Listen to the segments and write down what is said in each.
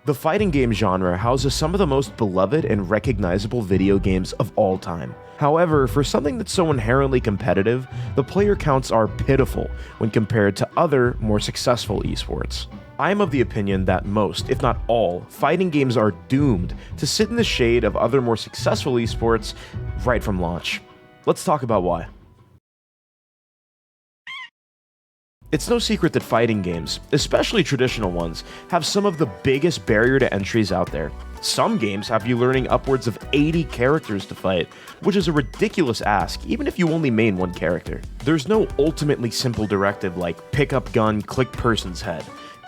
The fighting game genre houses some of the most beloved and recognizable video games of all time. However, for something that's so inherently competitive, the player counts are pitiful when compared to other, more successful esports. I am of the opinion that most, if not all, fighting games are doomed to sit in the shade of other more successful esports right from launch. Let's talk about why. It's no secret that fighting games, especially traditional ones, have some of the biggest barrier to entries out there. Some games have you learning upwards of 80 characters to fight, which is a ridiculous ask even if you only main one character. There's no ultimately simple directive like pick up gun, click person's head.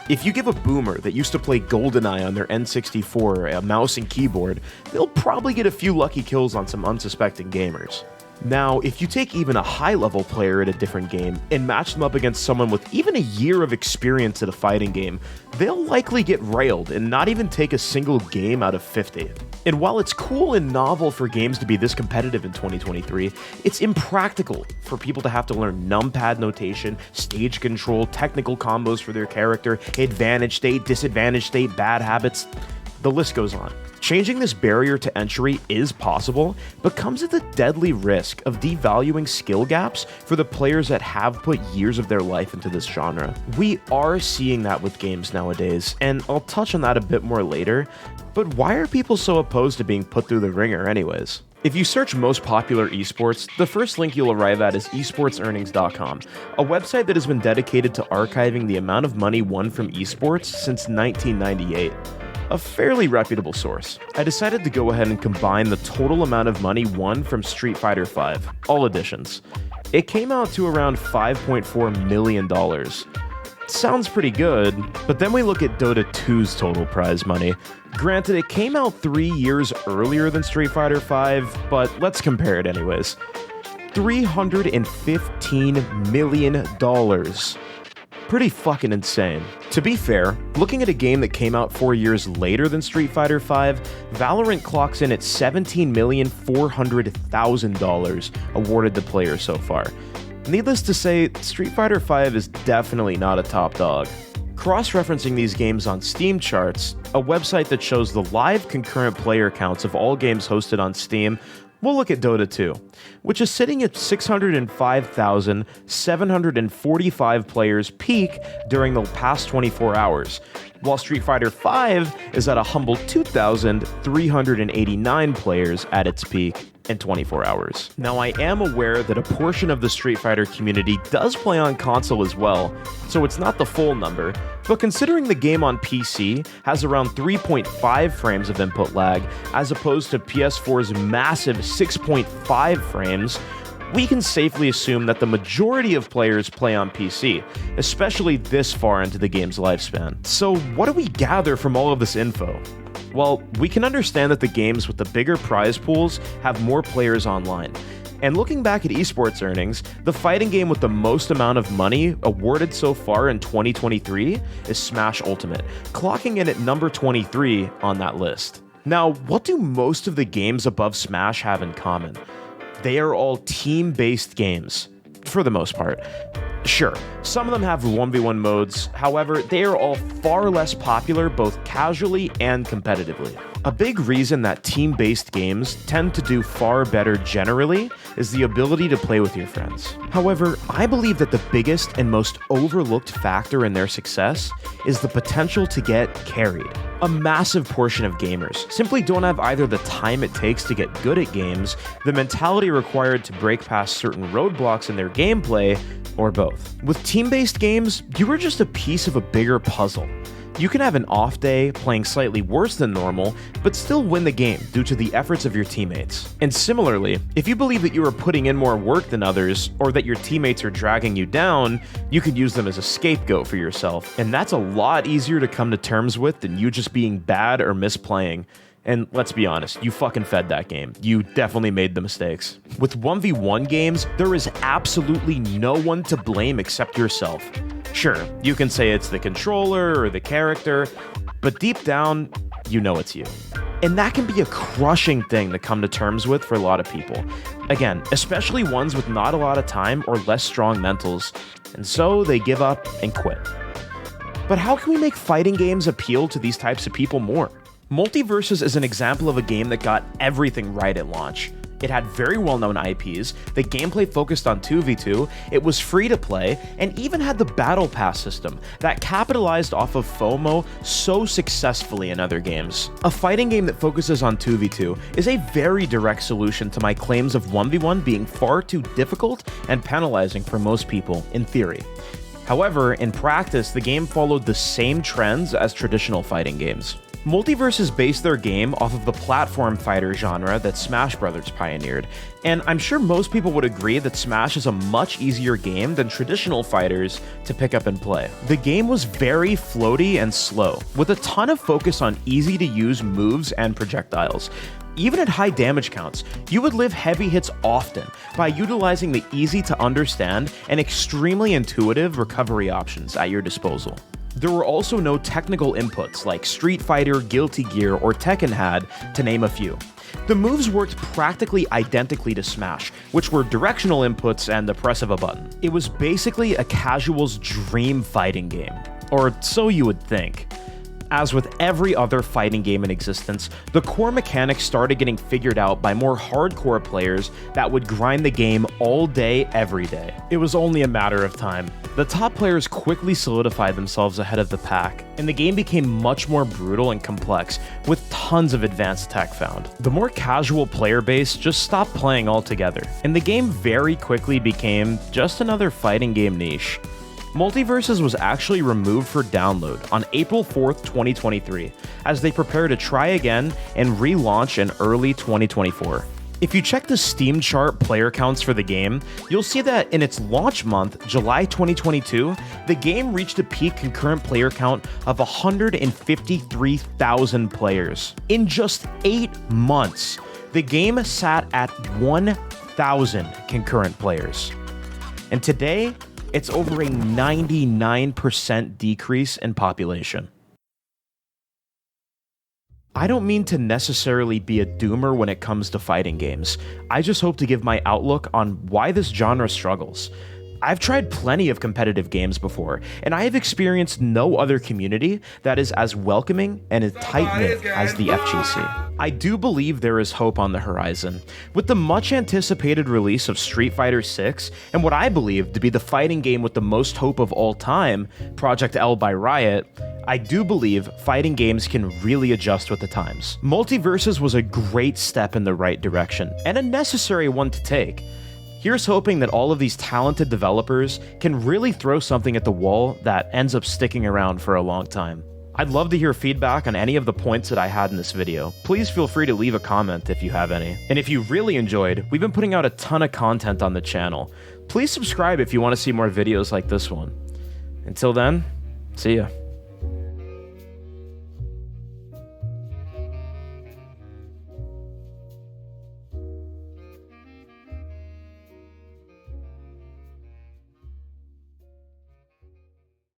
If you give a boomer that used to play GoldenEye on their N64 a mouse and keyboard, they'll probably get a few lucky kills on some unsuspecting gamers. Now, if you take even a high-level player at a different game and match them up against someone with even a year of experience at a fighting game, they'll likely get railed and not even take a single game out of 50. And while it's cool and novel for games to be this competitive in 2023, it's impractical for people to have to learn numpad notation, stage control, technical combos for their character, advantage state, disadvantage state, bad habits. The list goes on. Changing this barrier to entry is possible, but comes at the deadly risk of devaluing skill gaps for the players that have put years of their life into this genre. We are seeing that with games nowadays, and I'll touch on that a bit more later, but why are people so opposed to being put through the ringer anyways? If you search most popular esports, the first link you'll arrive at is esportsearnings.com, a website that has been dedicated to archiving the amount of money won from esports since 1998. A fairly reputable source. I decided to go ahead and combine the total amount of money won from Street Fighter V, all editions. It came out to around $5.4 million. Sounds pretty good, but then we look at Dota 2's total prize money. Granted, it came out 3 years earlier than Street Fighter V, but let's compare it anyways. $315 million. Pretty fucking insane. To be fair, looking at a game that came out 4 years later than Street Fighter V, Valorant clocks in at $17,400,000 awarded to players so far. Needless to say, Street Fighter V is definitely not a top dog. Cross-referencing these games on Steam charts, a website that shows the live concurrent player counts of all games hosted on Steam, we'll look at Dota 2, which is sitting at 605,745 players peak during the past 24 hours, while Street Fighter V is at a humble 2,389 players at its peak in 24 hours. Now, I am aware that a portion of the Street Fighter community does play on console as well, so it's not the full number, but considering the game on PC has around 3.5 frames of input lag, as opposed to PS4's massive 6.5 frames, we can safely assume that the majority of players play on PC, especially this far into the game's lifespan. So what do we gather from all of this info? Well, we can understand that the games with the bigger prize pools have more players online. And looking back at esports earnings, the fighting game with the most amount of money awarded so far in 2023 is Smash Ultimate, clocking in at number 23 on that list. Now, what do most of the games above Smash have in common? They are all team-based games, for the most part. Sure, some of them have 1v1 modes, however, they are all far less popular both casually and competitively. A big reason that team-based games tend to do far better generally is the ability to play with your friends. However, I believe that the biggest and most overlooked factor in their success is the potential to get carried. A massive portion of gamers simply don't have either the time it takes to get good at games, the mentality required to break past certain roadblocks in their gameplay, or both. With team-based games, you are just a piece of a bigger puzzle. You can have an off day, playing slightly worse than normal, but still win the game due to the efforts of your teammates. And similarly, if you believe that you are putting in more work than others, or that your teammates are dragging you down, you could use them as a scapegoat for yourself. And that's a lot easier to come to terms with than you just being bad or misplaying. And let's be honest, you fucking fed that game. You definitely made the mistakes. With 1v1 games, there is absolutely no one to blame except yourself. Sure, you can say it's the controller or the character, but deep down, you know it's you. And that can be a crushing thing to come to terms with for a lot of people. Again, especially ones with not a lot of time or less strong mentals, and so they give up and quit. But how can we make fighting games appeal to these types of people more? Multiverses is an example of a game that got everything right at launch. It had very well-known IPs, the gameplay focused on 2v2, it was free to play, and even had the Battle Pass system that capitalized off of FOMO so successfully in other games. A fighting game that focuses on 2v2 is a very direct solution to my claims of 1v1 being far too difficult and penalizing for most people, in theory. However, in practice, the game followed the same trends as traditional fighting games. Multiverses based their game off of the platform fighter genre that Smash Bros. Pioneered, and I'm sure most people would agree that Smash is a much easier game than traditional fighters to pick up and play. The game was very floaty and slow, with a ton of focus on easy to use moves and projectiles. Even at high damage counts, you would live heavy hits often by utilizing the easy to understand and extremely intuitive recovery options at your disposal. There were also no technical inputs like Street Fighter, Guilty Gear, or Tekken had, to name a few. The moves worked practically identically to Smash, which were directional inputs and the press of a button. It was basically a casual's dream fighting game, or so you would think. As with every other fighting game in existence, the core mechanics started getting figured out by more hardcore players that would grind the game all day, every day. It was only a matter of time. The top players quickly solidified themselves ahead of the pack, and the game became much more brutal and complex, with tons of advanced tech found. The more casual player base just stopped playing altogether, and the game very quickly became just another fighting game niche. Multiverses was actually removed for download on April 4th, 2023, as they prepare to try again and relaunch in early 2024. If you check the Steam chart player counts for the game, you'll see that in its launch month, July 2022, the game reached a peak concurrent player count of 153,000 players. In just 8 months, the game sat at 1,000 concurrent players. And today, it's over a 99% decrease in population. I don't mean to necessarily be a doomer when it comes to fighting games. I just hope to give my outlook on why this genre struggles. I've tried plenty of competitive games before, and I have experienced no other community that is as welcoming and as tight-knit as the FGC. I do believe there is hope on the horizon. With the much-anticipated release of Street Fighter 6, and what I believe to be the fighting game with the most hope of all time, Project L by Riot, I do believe fighting games can really adjust with the times. Multiverses was a great step in the right direction, and a necessary one to take. Here's hoping that all of these talented developers can really throw something at the wall that ends up sticking around for a long time. I'd love to hear feedback on any of the points that I had in this video. Please feel free to leave a comment if you have any. And if you really enjoyed, we've been putting out a ton of content on the channel. Please subscribe if you want to see more videos like this one. Until then, see ya.